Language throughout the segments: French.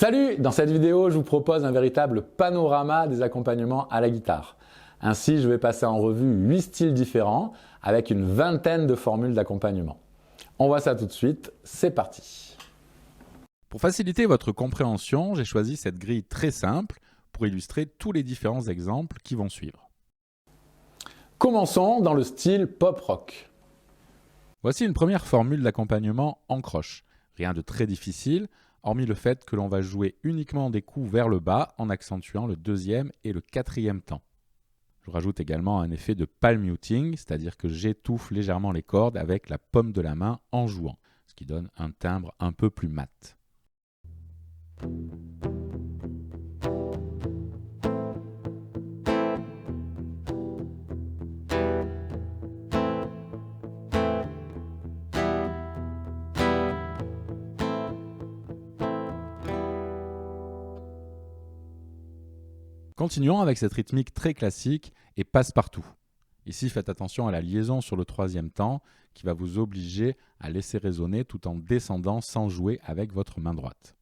Salut! Dans cette vidéo, je vous propose un véritable panorama des accompagnements à la guitare. Ainsi, je vais passer en revue 8 styles différents avec une vingtaine de formules d'accompagnement. On voit ça tout de suite, c'est parti! Pour faciliter votre compréhension, j'ai choisi cette grille très simple pour illustrer tous les différents exemples qui vont suivre. Commençons dans le style pop-rock. Voici une première formule d'accompagnement en croche. Rien de très difficile, hormis le fait que l'on va jouer uniquement des coups vers le bas en accentuant le deuxième et le quatrième temps. Je rajoute également un effet de palm muting, c'est-à-dire que j'étouffe légèrement les cordes avec la paume de la main en jouant, ce qui donne un timbre un peu plus mat. Continuons avec cette rythmique très classique et passe-partout. Ici, faites attention à la liaison sur le troisième temps qui va vous obliger à laisser résonner tout en descendant sans jouer avec votre main droite.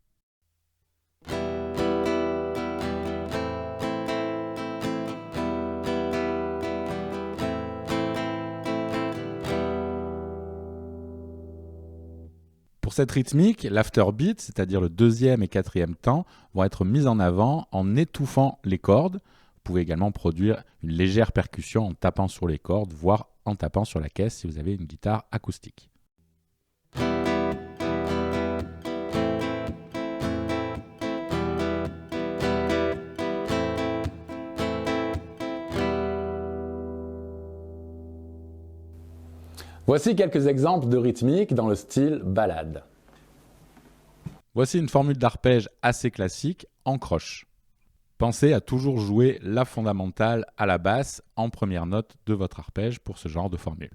Pour cette rythmique, l'afterbeat, c'est-à-dire le deuxième et quatrième temps, vont être mis en avant en étouffant les cordes. Vous pouvez également produire une légère percussion en tapant sur les cordes, voire en tapant sur la caisse si vous avez une guitare acoustique. Voici quelques exemples de rythmique dans le style ballade. Voici une formule d'arpège assez classique en croche. Pensez à toujours jouer la fondamentale à la basse en première note de votre arpège pour ce genre de formule.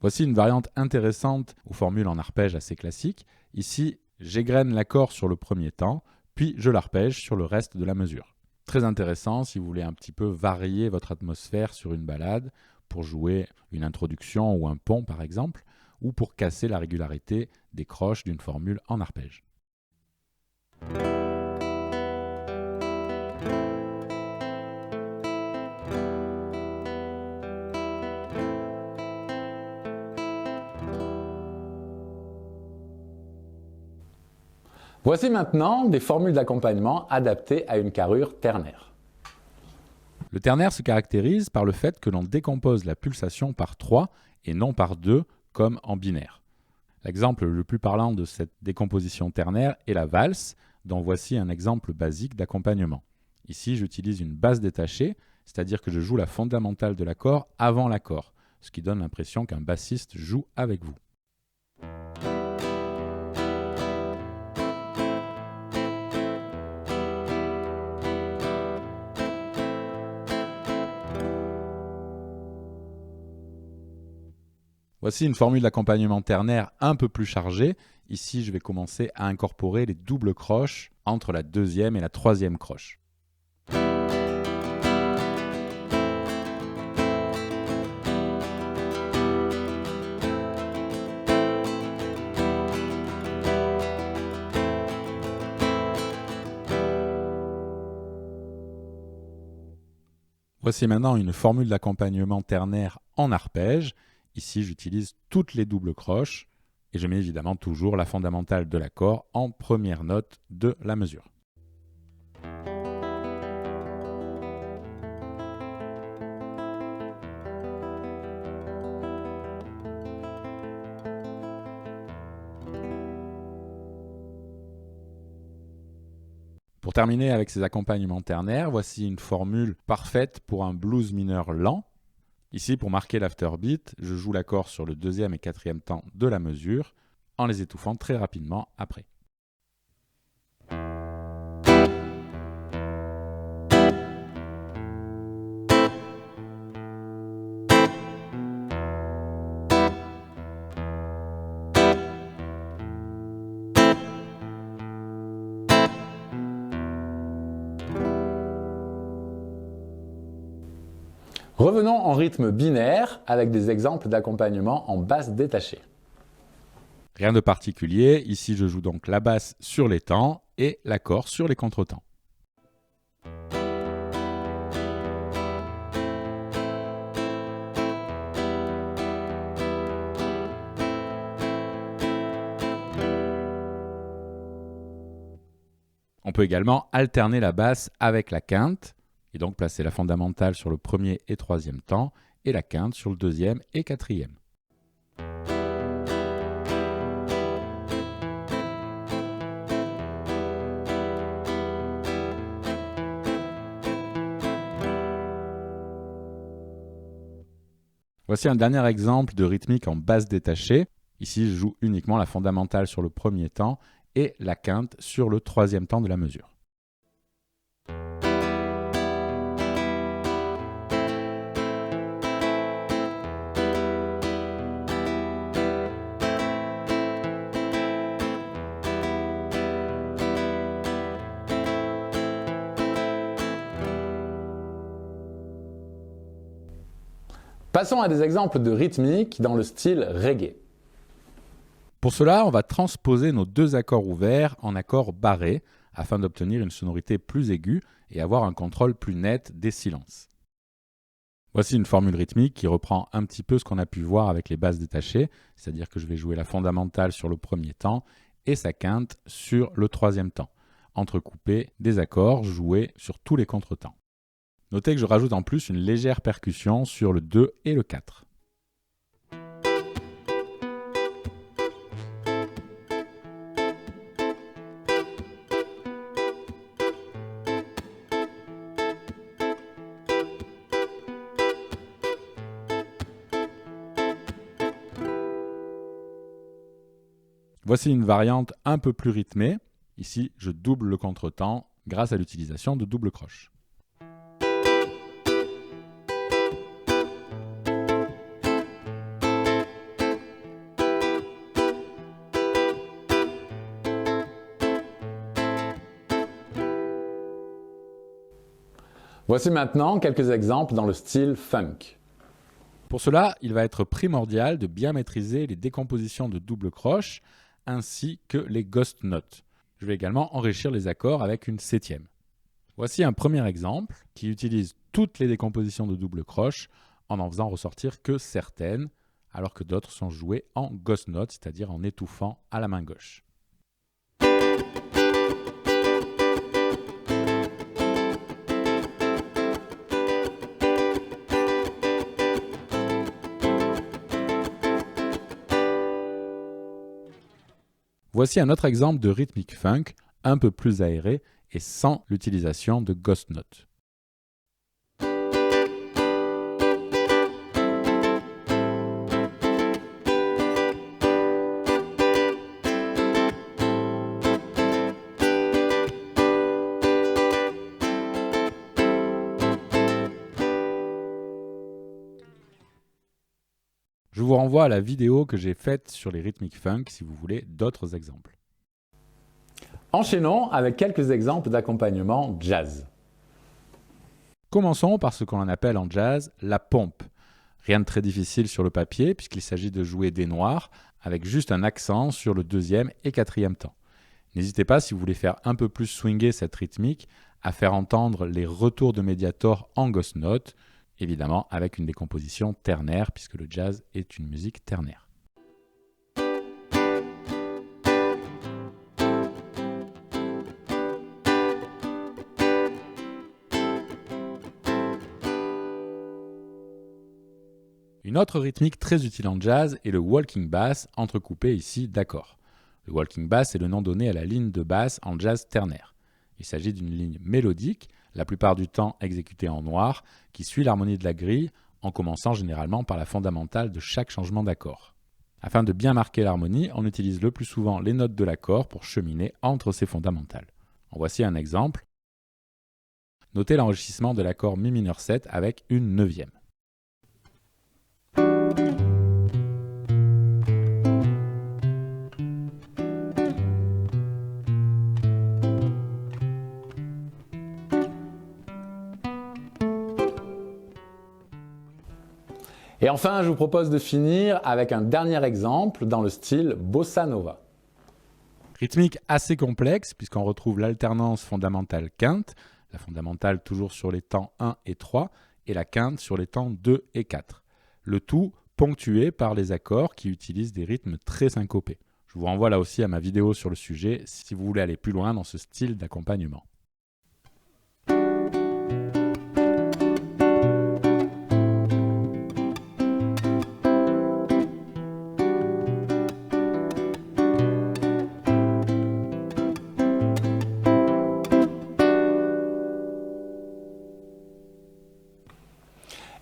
Voici une variante intéressante aux formules en arpège assez classiques. Ici, j'égrène l'accord sur le premier temps, puis je l'arpège sur le reste de la mesure. Très intéressant si vous voulez un petit peu varier votre atmosphère sur une ballade, pour jouer une introduction ou un pont par exemple, ou pour casser la régularité des croches d'une formule en arpège. Voici maintenant des formules d'accompagnement adaptées à une carrure ternaire. Le ternaire se caractérise par le fait que l'on décompose la pulsation par 3 et non par 2 comme en binaire. L'exemple le plus parlant de cette décomposition ternaire est la valse, dont voici un exemple basique d'accompagnement. Ici, j'utilise une basse détachée, c'est-à-dire que je joue la fondamentale de l'accord avant l'accord, ce qui donne l'impression qu'un bassiste joue avec vous. Voici une formule d'accompagnement ternaire un peu plus chargée. Ici, je vais commencer à incorporer les doubles croches entre la deuxième et la troisième croche. Voici maintenant une formule d'accompagnement ternaire en arpège. Ici, j'utilise toutes les doubles croches et je mets évidemment toujours la fondamentale de l'accord en première note de la mesure. Pour terminer avec ces accompagnements ternaires, voici une formule parfaite pour un blues mineur lent. Ici, pour marquer l'afterbeat, je joue l'accord sur le deuxième et quatrième temps de la mesure en les étouffant très rapidement après. Revenons en rythme binaire avec des exemples d'accompagnement en basse détachée. Rien de particulier, ici je joue donc la basse sur les temps et l'accord sur les contretemps. On peut également alterner la basse avec la quinte, et donc placer la fondamentale sur le premier et troisième temps, et la quinte sur le deuxième et quatrième. Voici un dernier exemple de rythmique en basse détachée. Ici, je joue uniquement la fondamentale sur le premier temps et la quinte sur le troisième temps de la mesure. Passons à des exemples de rythmique dans le style reggae. Pour cela, on va transposer nos deux accords ouverts en accords barrés afin d'obtenir une sonorité plus aiguë et avoir un contrôle plus net des silences. Voici une formule rythmique qui reprend un petit peu ce qu'on a pu voir avec les basses détachées, c'est-à-dire que je vais jouer la fondamentale sur le premier temps et sa quinte sur le troisième temps, entrecoupé des accords joués sur tous les contretemps. Notez que je rajoute en plus une légère percussion sur le 2 et le 4. Voici une variante un peu plus rythmée. Ici, je double le contretemps grâce à l'utilisation de double croche. Voici maintenant quelques exemples dans le style funk. Pour cela, il va être primordial de bien maîtriser les décompositions de double croche ainsi que les ghost notes. Je vais également enrichir les accords avec une septième. Voici un premier exemple qui utilise toutes les décompositions de double croche en faisant ressortir que certaines, alors que d'autres sont jouées en ghost notes, c'est-à-dire en étouffant à la main gauche. Voici un autre exemple de rythmique funk, un peu plus aéré et sans l'utilisation de ghost notes. Je vous renvoie à la vidéo que j'ai faite sur les rythmiques funk si vous voulez d'autres exemples. Enchaînons avec quelques exemples d'accompagnement jazz. Commençons par ce qu'on appelle en jazz la pompe. Rien de très difficile sur le papier puisqu'il s'agit de jouer des noirs avec juste un accent sur le deuxième et quatrième temps. N'hésitez pas, si vous voulez faire un peu plus swinger cette rythmique, à faire entendre les retours de médiator en ghost note, évidemment avec une décomposition ternaire puisque le jazz est une musique ternaire. Une autre rythmique très utile en jazz est le walking bass, entrecoupé ici d'accords. Le walking bass est le nom donné à la ligne de basse en jazz ternaire. Il s'agit d'une ligne mélodique, la plupart du temps exécutée en noir, qui suit l'harmonie de la grille en commençant généralement par la fondamentale de chaque changement d'accord. Afin de bien marquer l'harmonie, on utilise le plus souvent les notes de l'accord pour cheminer entre ces fondamentales. En voici un exemple. Notez l'enrichissement de l'accord mi mineur 7 avec une neuvième. Et enfin, je vous propose de finir avec un dernier exemple dans le style bossa nova. Rythmique assez complexe puisqu'on retrouve l'alternance fondamentale quinte, la fondamentale toujours sur les temps 1 et 3 et la quinte sur les temps 2 et 4. Le tout ponctué par les accords qui utilisent des rythmes très syncopés. Je vous renvoie là aussi à ma vidéo sur le sujet si vous voulez aller plus loin dans ce style d'accompagnement.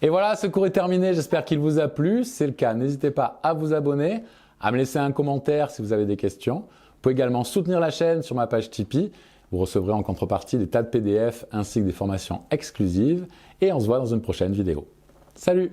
Et voilà, ce cours est terminé, j'espère qu'il vous a plu. Si c'est le cas, n'hésitez pas à vous abonner, à me laisser un commentaire si vous avez des questions. Vous pouvez également soutenir la chaîne sur ma page Tipeee. Vous recevrez en contrepartie des tas de PDF ainsi que des formations exclusives. Et on se voit dans une prochaine vidéo. Salut!